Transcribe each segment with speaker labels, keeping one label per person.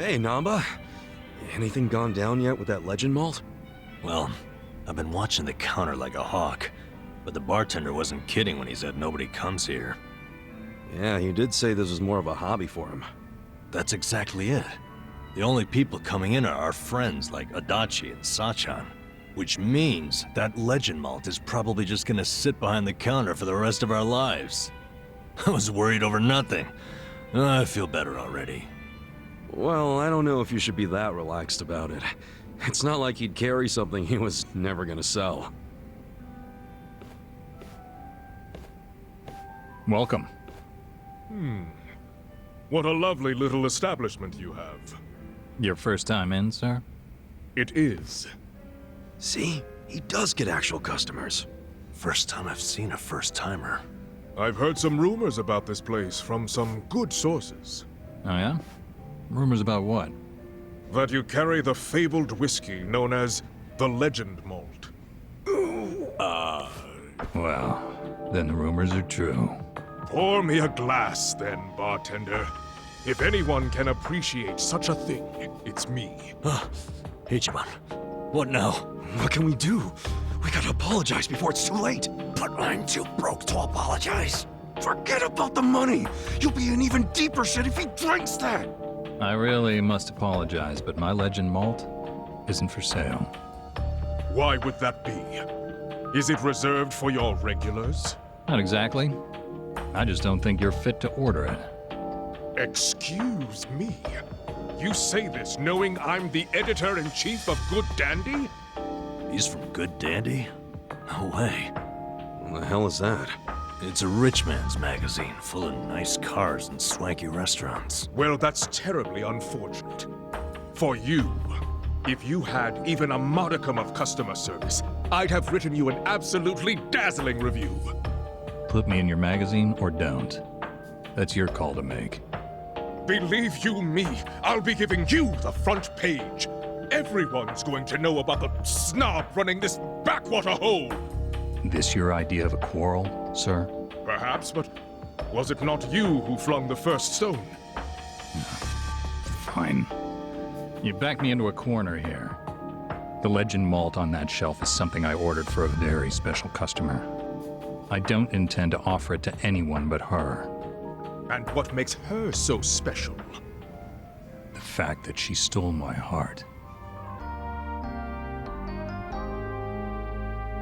Speaker 1: Hey, Namba. Anything gone down yet with that legend malt?
Speaker 2: Well, I've been watching the counter like a hawk, but the bartender wasn't kidding when he said nobody comes here.
Speaker 1: Yeah, he did say this was more of a hobby for him.
Speaker 2: That's exactly it. The only people coming in are our friends like Adachi and Sachan, which means that legend malt is probably just gonna sit behind the counter for the rest of our lives. I was worried over nothing. I feel better already.
Speaker 1: Well, I don't know if you should be that relaxed about it. It's not like he'd carry something he was never gonna sell.
Speaker 3: Welcome.
Speaker 4: What a lovely little establishment you have.
Speaker 3: Your first time in, sir?
Speaker 4: It is.
Speaker 1: See? He does get actual customers.
Speaker 2: First time I've seen a first-timer.
Speaker 4: I've heard some rumors about this place from some good sources.
Speaker 3: Oh yeah? Rumors about what?
Speaker 4: That you carry the fabled whiskey known as the Legend Malt.
Speaker 3: Well, then the rumors are true.
Speaker 4: Pour me a glass, then, bartender. If anyone can appreciate such a thing, it's me.
Speaker 2: Ichiban, what now?
Speaker 1: What can we do? We gotta apologize before it's too late.
Speaker 2: But I'm too broke to apologize.
Speaker 1: Forget about the money. You'll be in even deeper shit if he drinks that.
Speaker 3: I really must apologize, but my legend malt isn't for sale.
Speaker 4: Why would that be? Is it reserved for your regulars?
Speaker 3: Not exactly. I just don't think you're fit to order it.
Speaker 4: Excuse me. You say this knowing I'm the editor-in-chief of Good Dandy?
Speaker 2: He's from Good Dandy? No way.
Speaker 1: What the hell is that?
Speaker 2: It's a rich man's magazine full of nice cars and swanky restaurants.
Speaker 4: Well, that's terribly unfortunate. For you, if you had even a modicum of customer service, I'd have written you an absolutely dazzling review.
Speaker 3: Put me in your magazine or don't. That's your call to make.
Speaker 4: Believe you me, I'll be giving you the front page. Everyone's going to know about the snob running this backwater hole.
Speaker 3: This your idea of a quarrel, sir?
Speaker 4: Perhaps, but was it not you who flung the first stone?
Speaker 3: Fine. You backed me into a corner here. The legend malt on that shelf is something I ordered for a very special customer. I don't intend to offer it to anyone but her.
Speaker 4: And what makes her so special?
Speaker 3: The fact that she stole my heart.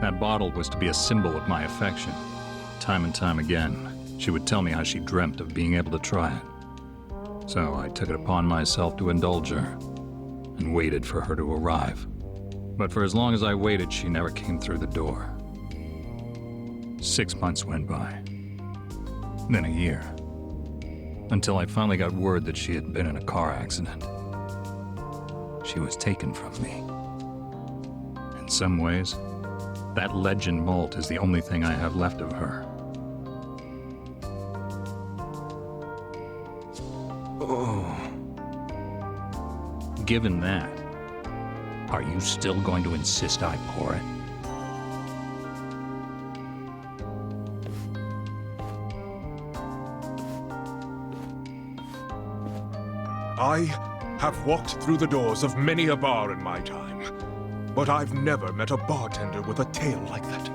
Speaker 3: That bottle was to be a symbol of my affection. Time and time again, she would tell me how she dreamt of being able to try it. So I took it upon myself to indulge her, and waited for her to arrive. But for as long as I waited, she never came through the door. 6 months went by. Then a year. Until I finally got word that she had been in a car accident. She was taken from me. In some ways, that legend malt is the only thing I have left of her.
Speaker 1: Oh.
Speaker 3: Given that, are you still going to insist I pour it?
Speaker 4: I have walked through the doors of many a bar in my time, but I've never met a bartender with a tale like that.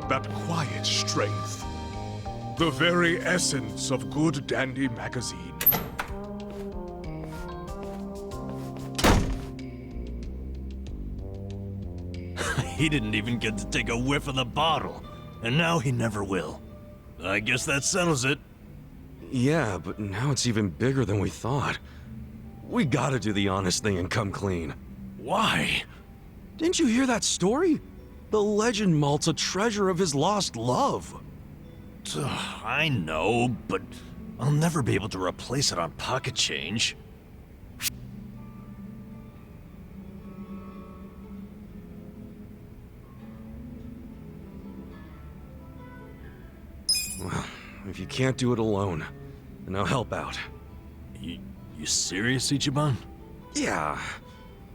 Speaker 4: That quiet strength. The very essence of Good Dandy magazine.
Speaker 2: He didn't even get to take a whiff of the bottle, and now he never will. I guess that settles it.
Speaker 1: Yeah, but now it's even bigger than we thought. We gotta do the honest thing and come clean.
Speaker 2: Why?
Speaker 1: Didn't you hear that story? The legend malt's a treasure of his lost love.
Speaker 2: I know, but I'll never be able to replace it on pocket change.
Speaker 1: Well, if you can't do it alone, then I'll help out.
Speaker 2: You serious, Ichiban?
Speaker 1: Yeah.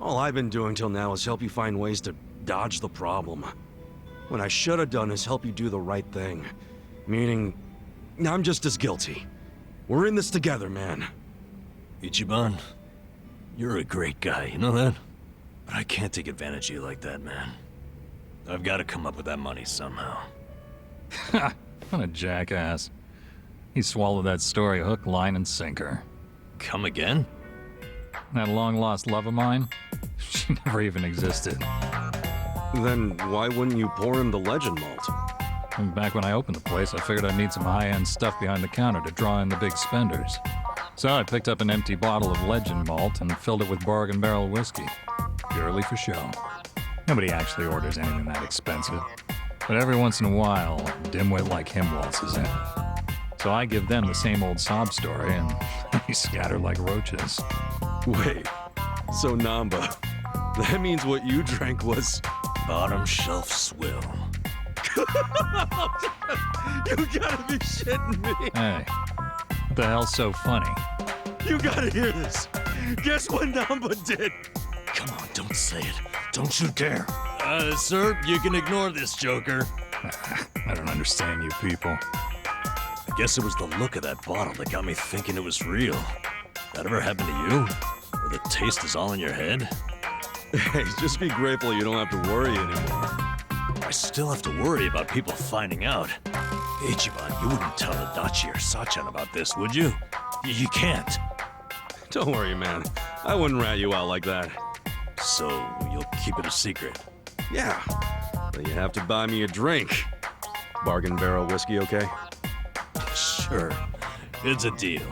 Speaker 1: All I've been doing till now is help you find ways to dodge the problem. What I should have done is help you do the right thing. Meaning, I'm just as guilty. We're in this together, man.
Speaker 2: Ichiban, you're a great guy, you know that? But I can't take advantage of you like that, man. I've got to come up with that money somehow.
Speaker 3: Ha! What a jackass. He swallowed that story hook, line, and sinker.
Speaker 2: Come again?
Speaker 3: That long-lost love of mine? She never even existed.
Speaker 1: Then why wouldn't you pour him the legend malt?
Speaker 3: And back when I opened the place, I figured I'd need some high-end stuff behind the counter to draw in the big spenders. So I picked up an empty bottle of legend malt and filled it with bargain barrel whiskey. Purely for show. Nobody actually orders anything that expensive. But every once in a while, a dimwit like him waltzes in. So I give them the same old sob story, and they scatter like roaches.
Speaker 1: Wait, so Namba, that means what you drank was...
Speaker 2: Bottom shelf swill.
Speaker 1: You gotta be shitting me!
Speaker 3: Hey, what the hell's so funny?
Speaker 1: You gotta hear this! Guess what Namba did?
Speaker 2: Come on, don't say it. Don't you dare. Sir, you can ignore this, Joker.
Speaker 3: I don't understand you people.
Speaker 2: I guess it was the look of that bottle that got me thinking it was real. That ever happened to you? Where the taste is all in your head?
Speaker 1: Hey, just be grateful you don't have to worry anymore.
Speaker 2: I still have to worry about people finding out. Ichiban, you wouldn't tell Adachi or Sachan about this, would you? You can't.
Speaker 1: Don't worry, man. I wouldn't rat you out like that.
Speaker 2: So, you'll keep it a secret?
Speaker 1: Yeah, but you have to buy me a drink. Bargain barrel whiskey, okay?
Speaker 2: Sure. It's a deal.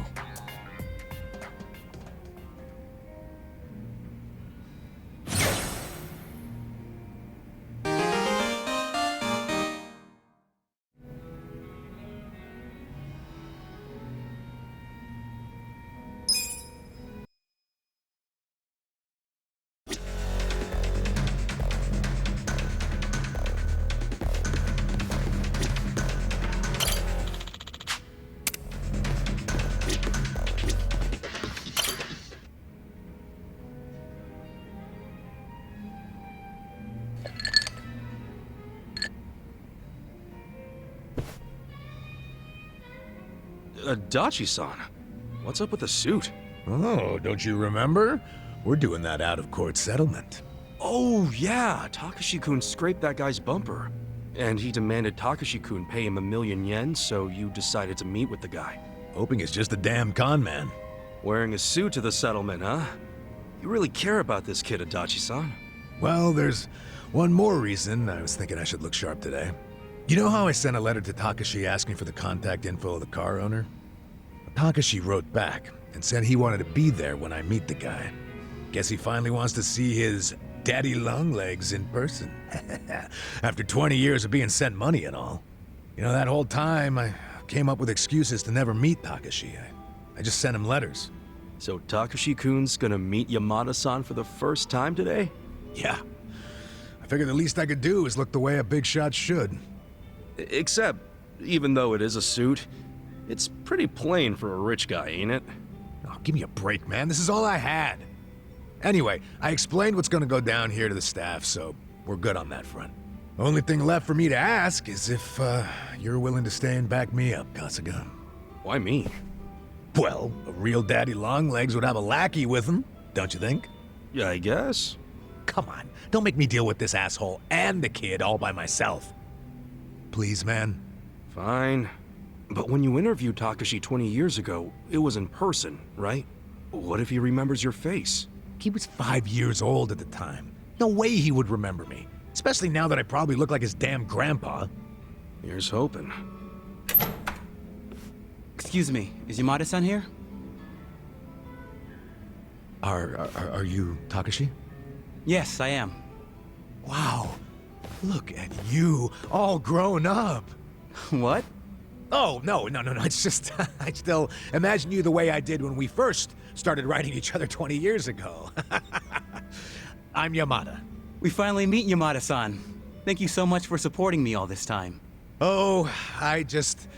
Speaker 1: Adachi-san, what's up with the suit?
Speaker 5: Oh, don't you remember? We're doing that out-of-court settlement.
Speaker 1: Oh, yeah, Takashi-kun scraped that guy's bumper. And he demanded Takashi-kun pay him 1,000,000 yen, so you decided to meet with the guy.
Speaker 5: Hoping it's just a damn con man.
Speaker 1: Wearing a suit to the settlement, huh? You really care about this kid, Adachi-san.
Speaker 5: Well, there's one more reason I was thinking I should look sharp today. You know how I sent a letter to Takashi asking for the contact info of the car owner? Takashi wrote back and said he wanted to be there when I meet the guy. Guess he finally wants to see his daddy longlegs in person. After 20 years of being sent money and all. You know, that whole time I came up with excuses to never meet Takashi. I just sent him letters.
Speaker 1: So Takashi-kun's gonna meet Yamada-san for the first time today?
Speaker 5: Yeah. I figured the least I could do is look the way a big shot should.
Speaker 1: Except, even though it is a suit, it's pretty plain for a rich guy, ain't it?
Speaker 5: Oh, give me a break, man. This is all I had. Anyway, I explained what's gonna go down here to the staff, so we're good on that front. Only thing left for me to ask is if, you're willing to stay and back me up, Kasuga.
Speaker 1: Why me?
Speaker 5: Well, a real daddy longlegs would have a lackey with him, don't you think?
Speaker 1: Yeah, I guess.
Speaker 5: Come on, don't make me deal with this asshole and the kid all by myself. Please, man.
Speaker 1: Fine. But when you interviewed Takashi 20 years ago, it was in person, right? What if he remembers your face?
Speaker 5: He was 5 years old at the time. No way he would remember me. Especially now that I probably look like his damn grandpa.
Speaker 1: Here's hoping.
Speaker 6: Excuse me, is Yamada-san here?
Speaker 5: Are you Takashi?
Speaker 6: Yes, I am.
Speaker 5: Wow. Look at you, all grown up.
Speaker 6: What?
Speaker 5: Oh, no. It's just, I still imagine you the way I did when we first started writing each other 20 years ago. I'm Yamada.
Speaker 6: We finally meet Yamada-san. Thank you so much for supporting me all this time.
Speaker 5: Oh, I just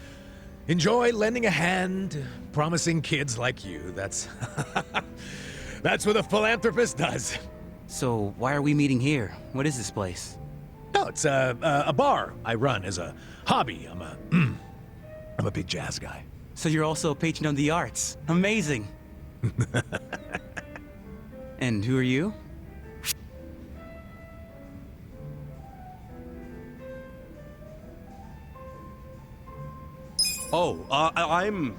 Speaker 5: enjoy lending a hand, promising kids like you. That's what a philanthropist does.
Speaker 6: So, why are we meeting here? What is this place?
Speaker 5: No, it's a bar I run as a hobby. I'm a big jazz guy.
Speaker 6: So you're also a patron of the arts. Amazing. And who are you?
Speaker 1: Oh, I'm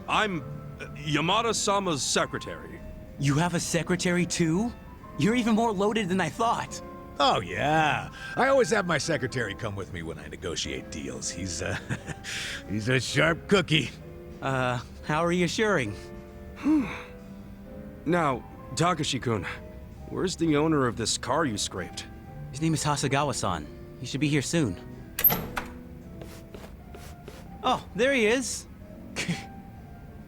Speaker 1: Yamada-sama's secretary.
Speaker 6: You have a secretary too? You're even more loaded than I thought.
Speaker 5: Oh, yeah. I always have my secretary come with me when I negotiate deals. He's a sharp cookie.
Speaker 6: How reassuring.
Speaker 1: Now, Takashi-kun, where's the owner of this car you scraped?
Speaker 6: His name is Hasegawa-san. He should be here soon. Oh, there he is.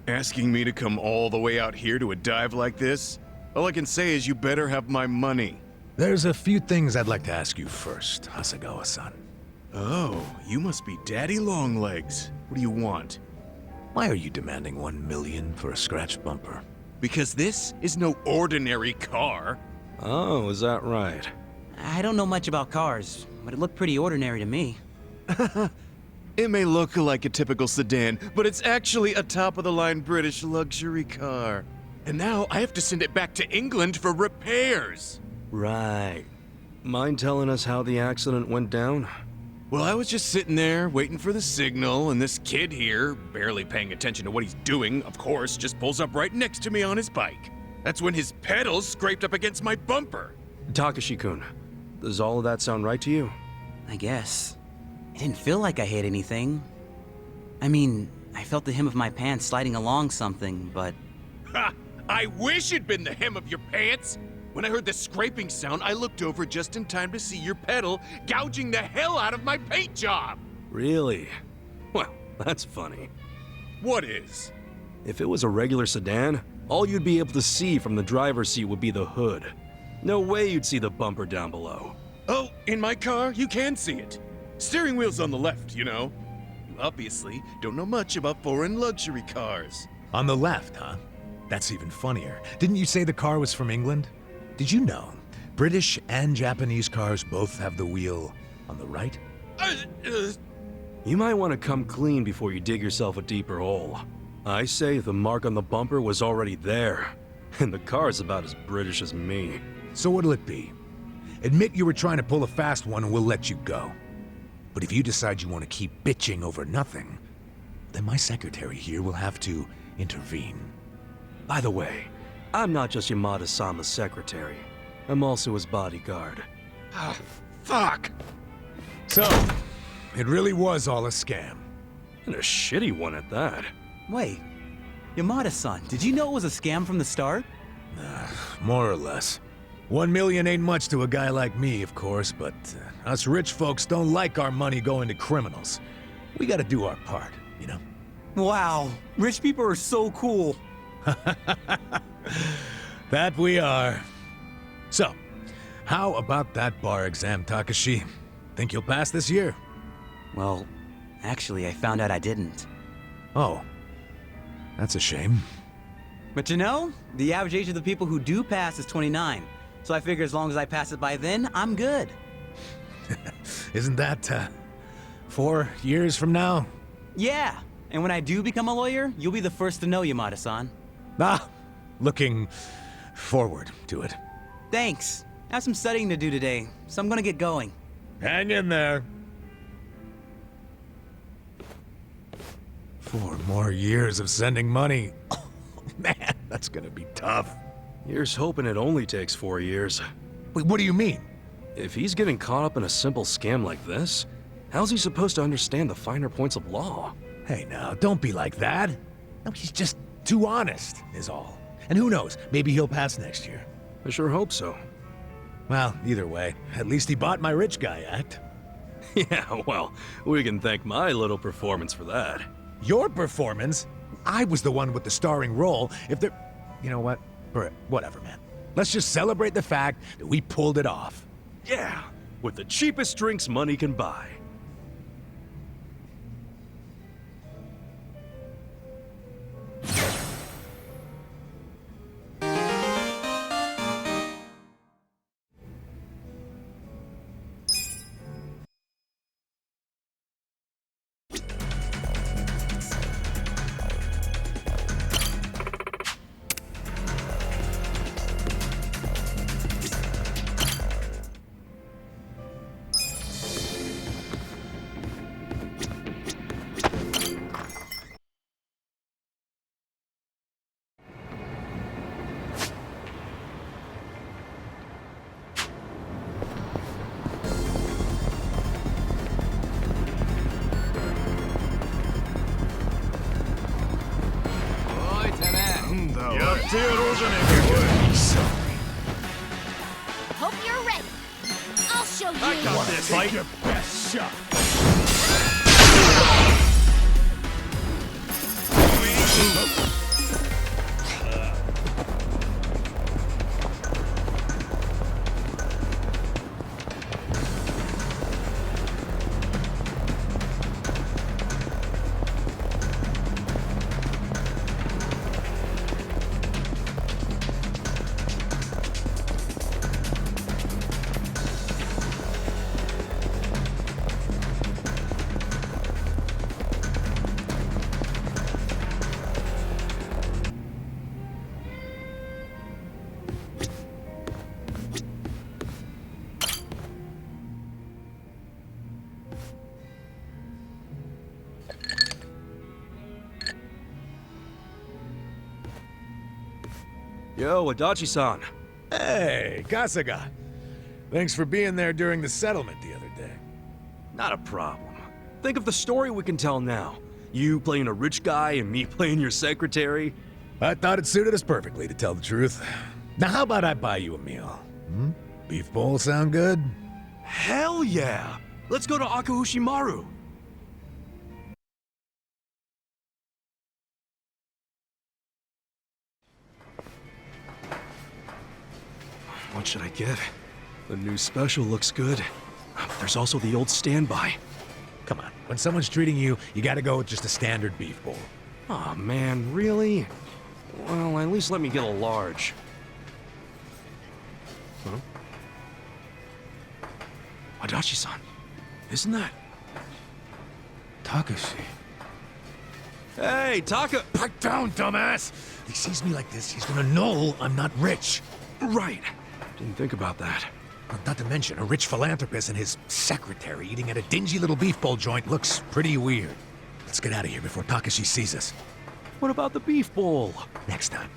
Speaker 7: Asking me to come all the way out here to a dive like this? All I can say is you better have my money.
Speaker 5: There's a few things I'd like to ask you first, Hasegawa-san.
Speaker 7: Oh, you must be Daddy Longlegs. What do you want?
Speaker 5: Why are you demanding 1 million for a scratch bumper?
Speaker 7: Because this is no ordinary car.
Speaker 1: Oh, is that right?
Speaker 6: I don't know much about cars, but it looked pretty ordinary to me.
Speaker 7: It may look like a typical sedan, but it's actually a top-of-the-line British luxury car. And now I have to send it back to England for repairs.
Speaker 1: Right. Mind telling us how the accident went down?
Speaker 7: Well, I was just sitting there waiting for the signal, and this kid here, barely paying attention to what he's doing, of course, just pulls up right next to me on his bike. That's when his pedals scraped up against my bumper.
Speaker 1: Takashi-kun, does all of that sound right to you?
Speaker 6: I guess. It didn't feel like I hit anything. I mean, I felt the hem of my pants sliding along something, but...
Speaker 7: Ha! I wish it'd been the hem of your pants! When I heard the scraping sound, I looked over just in time to see your pedal gouging the hell out of my paint job!
Speaker 1: Really? Well, that's funny.
Speaker 7: What is?
Speaker 1: If it was a regular sedan, all you'd be able to see from the driver's seat would be the hood. No way you'd see the bumper down below.
Speaker 7: Oh, in my car, you can see it. Steering wheel's on the left, you know. You obviously don't know much about foreign luxury cars.
Speaker 5: On the left, huh? That's even funnier. Didn't you say the car was from England? Did you know British and Japanese cars both have the wheel on the right?
Speaker 1: You might want to come clean before you dig yourself a deeper hole. I say the mark on the bumper was already there, and the car's about as British as me.
Speaker 5: So what'll it be? Admit you were trying to pull a fast one and we'll let you go. But if you decide you want to keep bitching over nothing, then my secretary here will have to intervene.
Speaker 1: By the way, I'm not just Yamada-sama's secretary. I'm also his bodyguard.
Speaker 7: Ah, fuck!
Speaker 5: So, it really was all a scam.
Speaker 1: And a shitty one at that.
Speaker 6: Wait, Yamada-san, did you know it was a scam from the start?
Speaker 5: More or less. 1 million ain't much to a guy like me, of course, but us rich folks don't like our money going to criminals. We gotta do our part, you know?
Speaker 6: Wow, rich people are so cool.
Speaker 5: That we are. So, how about that bar exam, Takashi? Think you'll pass this year?
Speaker 6: Well, actually, I found out I didn't.
Speaker 5: Oh, that's a shame.
Speaker 6: But you know, the average age of the people who do pass is 29. So I figure as long as I pass it by then, I'm good.
Speaker 5: Isn't that, 4 years from now?
Speaker 6: Yeah, and when I do become a lawyer, you'll be the first to know, Yamada-san.
Speaker 5: Ah, looking forward to it.
Speaker 6: Thanks. I have some studying to do today, so I'm gonna get going.
Speaker 5: Hang in there. 4 more years of sending money. Oh, man, that's gonna be tough.
Speaker 1: Here's hoping it only takes 4 years.
Speaker 5: Wait, what do you mean?
Speaker 1: If he's getting caught up in a simple scam like this, how's he supposed to understand the finer points of law?
Speaker 5: Hey now, don't be like that. No, he's just too honest, is all. And who knows, maybe he'll pass next year.
Speaker 1: I sure hope so.
Speaker 5: Well, either way, at least he bought my rich guy act.
Speaker 1: Yeah, well, we can thank my little performance for that.
Speaker 5: Your performance? I was the one with the starring role. If there... You know what? Whatever, man. Let's just celebrate the fact that we pulled it off.
Speaker 1: Yeah, with the cheapest drinks money can buy.
Speaker 8: Hope you're ready. I'll show you.
Speaker 7: I got this.
Speaker 4: Take your best shot.
Speaker 1: Yo, Adachi-san.
Speaker 5: Hey, Kasuga. Thanks for being there during the settlement the other day.
Speaker 1: Not a problem. Think of the story we can tell now. You playing a rich guy and me playing your secretary.
Speaker 5: I thought it suited us perfectly, to tell the truth. Now, how about I buy you a meal? Hmm? Beef bowl sound good?
Speaker 1: Hell yeah! Let's go to Akahushimaru. What should I get? The new special looks good. There's also the old standby.
Speaker 5: Come on, when someone's treating you, you gotta go with just a standard beef bowl.
Speaker 1: Aw, man, really? Well, at least let me get a large. Huh? Adachi-san, isn't that... Takashi? Hey, Taka...
Speaker 5: Pipe down, dumbass! He sees me like this, he's gonna know I'm not rich.
Speaker 1: Right. Didn't think about that.
Speaker 5: Not to mention, a rich philanthropist and his secretary eating at a dingy little beef bowl joint looks pretty weird. Let's get out of here before Takashi sees us.
Speaker 1: What about the beef bowl?
Speaker 5: Next time.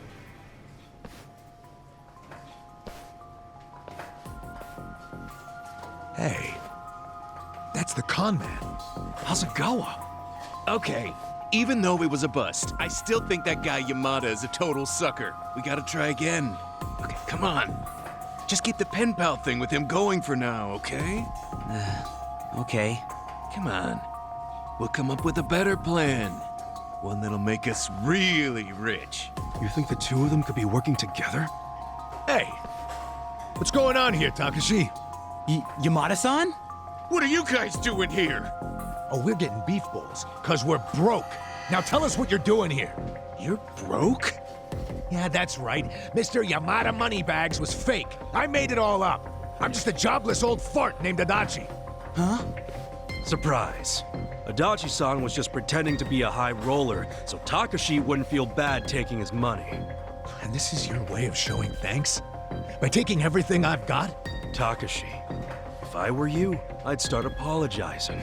Speaker 5: Hey, that's the con man.
Speaker 1: Hasegawa.
Speaker 7: Okay, even though it was a bust, I still think that guy Yamada is a total sucker. We gotta try again. Okay, come on. Just keep the pen pal thing with him going for now, okay?
Speaker 6: Okay.
Speaker 7: Come on. We'll come up with a better plan. One that'll make us really rich.
Speaker 1: You think the two of them could be working together?
Speaker 5: Hey, what's going on here, Takashi?
Speaker 6: Yamada-san?
Speaker 7: What are you guys doing here?
Speaker 5: Oh, we're getting beef bowls, cause we're broke. Now tell us what you're doing here.
Speaker 7: You're broke?
Speaker 5: Yeah, that's right. Mr. Yamada Moneybags was fake. I made it all up. I'm just a jobless old fart named Adachi.
Speaker 6: Huh?
Speaker 1: Surprise. Adachi-san was just pretending to be a high roller, so Takashi wouldn't feel bad taking his money.
Speaker 5: And this is your way of showing thanks? By taking everything I've got?
Speaker 1: Takashi, if I were you, I'd start apologizing.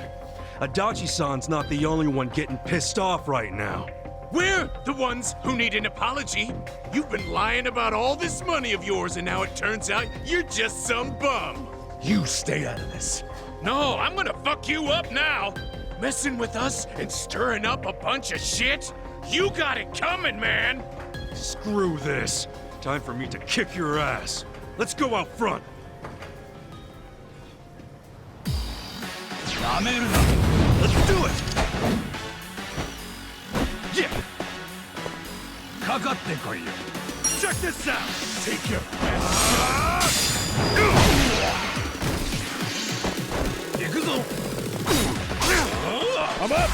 Speaker 1: Adachi-san's not the only one getting pissed off right now.
Speaker 7: We're the ones who need an apology. You've been lying about all this money of yours, and now it turns out you're just some bum.
Speaker 5: You stay out of this.
Speaker 7: No, I'm gonna fuck you up now. Messing with us and stirring up a bunch of shit? You got it coming, man.
Speaker 1: Screw this. Time for me to kick your ass. Let's go out front.
Speaker 2: Let's do it! Yeah! Check this out!
Speaker 4: Take your best
Speaker 2: I'm up!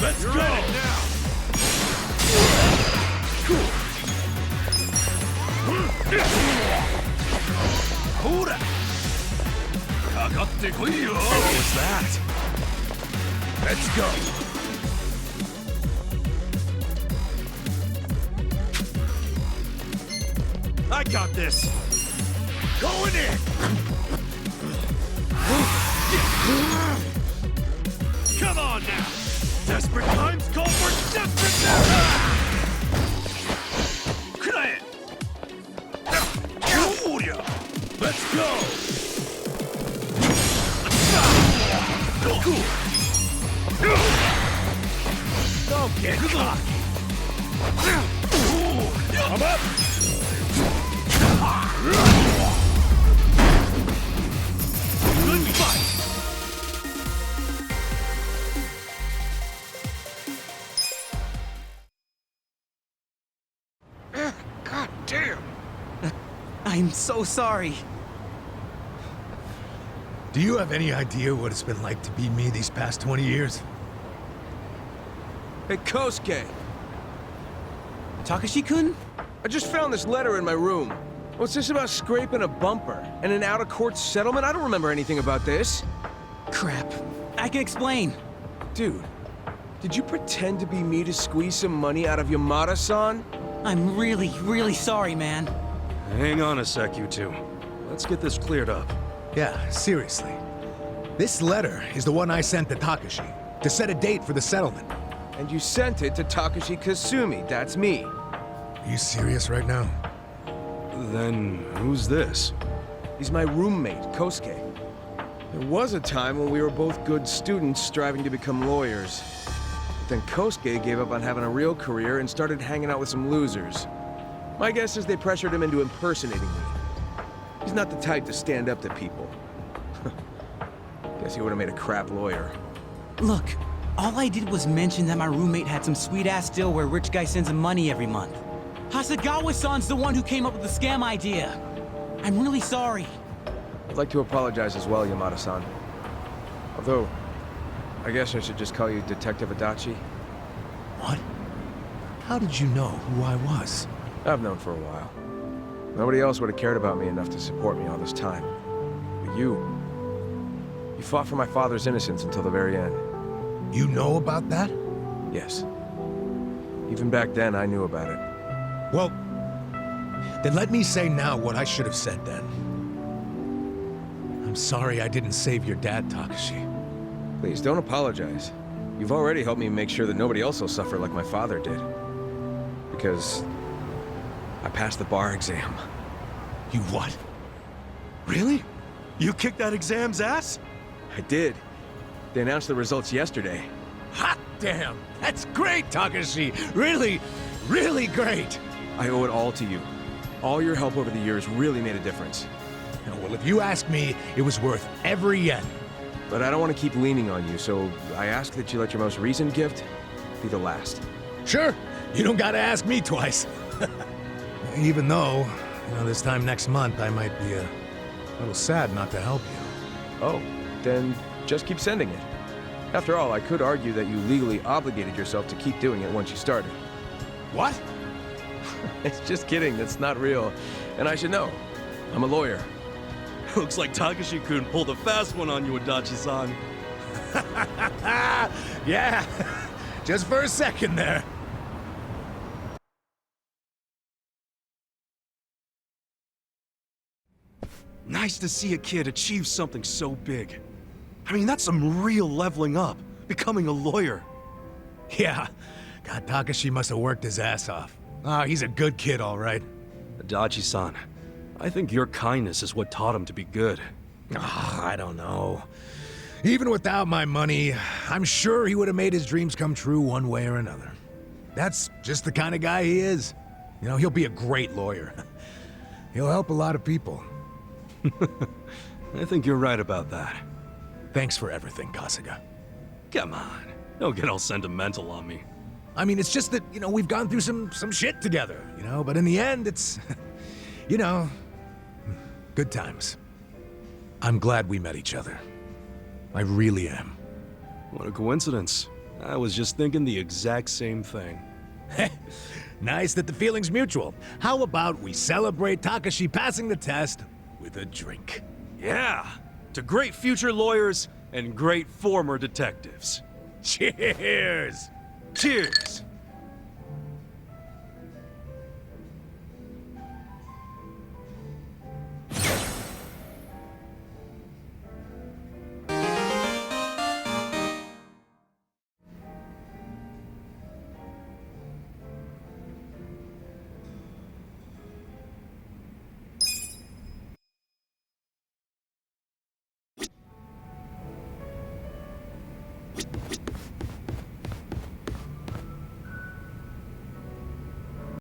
Speaker 2: Let's go!
Speaker 7: now.
Speaker 2: Hold it! What
Speaker 1: was that?
Speaker 2: Let's go!
Speaker 1: I got this.
Speaker 2: Going in! Come on now! Desperate times call for desperate measures! Let's go! Don't get cocky!
Speaker 5: I'm up!
Speaker 7: Good fight! God damn!
Speaker 6: I'm so sorry.
Speaker 5: Do you have any idea what it's been like to be me these past 20 years?
Speaker 9: Hey, Kosuke,
Speaker 6: Takashi-kun?
Speaker 9: I just found this letter in my room. What's this about scraping a bumper and an out-of-court settlement? I don't remember anything about this.
Speaker 6: Crap. I can explain.
Speaker 9: Dude, did you pretend to be me to squeeze some money out of Yamada-san?
Speaker 6: I'm really, really sorry, man.
Speaker 1: Hang on a sec, you two. Let's get this cleared up.
Speaker 5: Yeah, seriously. This letter is the one I sent to Takashi to set a date for the settlement.
Speaker 9: And you sent it to Takashi Kasumi, that's me.
Speaker 5: Are you serious right now?
Speaker 1: Then who's this?
Speaker 9: He's my roommate, Kosuke. There was a time when we were both good students striving to become lawyers. But then Kosuke gave up on having a real career and started hanging out with some losers. My guess is they pressured him into impersonating me. He's not the type to stand up to people. Guess he would have made a crap lawyer.
Speaker 6: Look, all I did was mention that my roommate had some sweet-ass deal where a rich guy sends him money every month. Hasegawa-san's the one who came up with the scam idea. I'm really sorry.
Speaker 9: I'd like to apologize as well, Yamada-san. Although, I guess I should just call you Detective Adachi.
Speaker 5: What? How did you know who I was?
Speaker 9: I've known for a while. Nobody else would have cared about me enough to support me all this time. But you fought for my father's innocence until the very end.
Speaker 5: You know about that?
Speaker 9: Yes. Even back then, I knew about it.
Speaker 5: Well, then let me say now what I should have said then. I'm sorry I didn't save your dad, Takashi.
Speaker 9: Please, don't apologize. You've already helped me make sure that nobody else will suffer like my father did. Because I passed the bar exam.
Speaker 5: You what?
Speaker 1: Really? You kicked that exam's ass?
Speaker 9: I did. They announced the results yesterday.
Speaker 5: Hot damn! That's great, Takashi! Really, really great!
Speaker 9: I owe it all to you. All your help over the years really made a difference.
Speaker 5: Well, if you ask me, it was worth every yen.
Speaker 9: But I don't want to keep leaning on you, so I ask that you let your most recent gift be the last.
Speaker 5: Sure, you don't gotta ask me twice. Even though, this time next month I might be a little sad not to help you.
Speaker 9: Oh, then just keep sending it. After all, I could argue that you legally obligated yourself to keep doing it once you started.
Speaker 5: What?
Speaker 9: It's just kidding, that's not real. And I should know. I'm a lawyer.
Speaker 1: Looks like Takashi-kun pulled a fast one on you, Adachi-san.
Speaker 5: Yeah, just for a second there.
Speaker 1: Nice to see a kid achieve something so big. I mean, that's some real leveling up, becoming a lawyer.
Speaker 5: Yeah, God, Takashi must have worked his ass off. He's a good kid, all right.
Speaker 1: Adachi-san, I think your kindness is what taught him to be good.
Speaker 5: I don't know. Even without my money, I'm sure he would have made his dreams come true one way or another. That's just the kind of guy he is. He'll be a great lawyer. He'll help a lot of people.
Speaker 1: I think you're right about that.
Speaker 5: Thanks for everything, Kasuga.
Speaker 1: Come on, don't get all sentimental on me.
Speaker 5: I mean, it's just that, we've gone through some shit together, but in the end, it's, good times. I'm glad we met each other. I really am.
Speaker 1: What a coincidence. I was just thinking the exact same thing.
Speaker 5: Nice that the feeling's mutual. How about we celebrate Takashi passing the test with a drink?
Speaker 1: Yeah, to great future lawyers and great former detectives.
Speaker 5: Cheers!
Speaker 1: Cheers!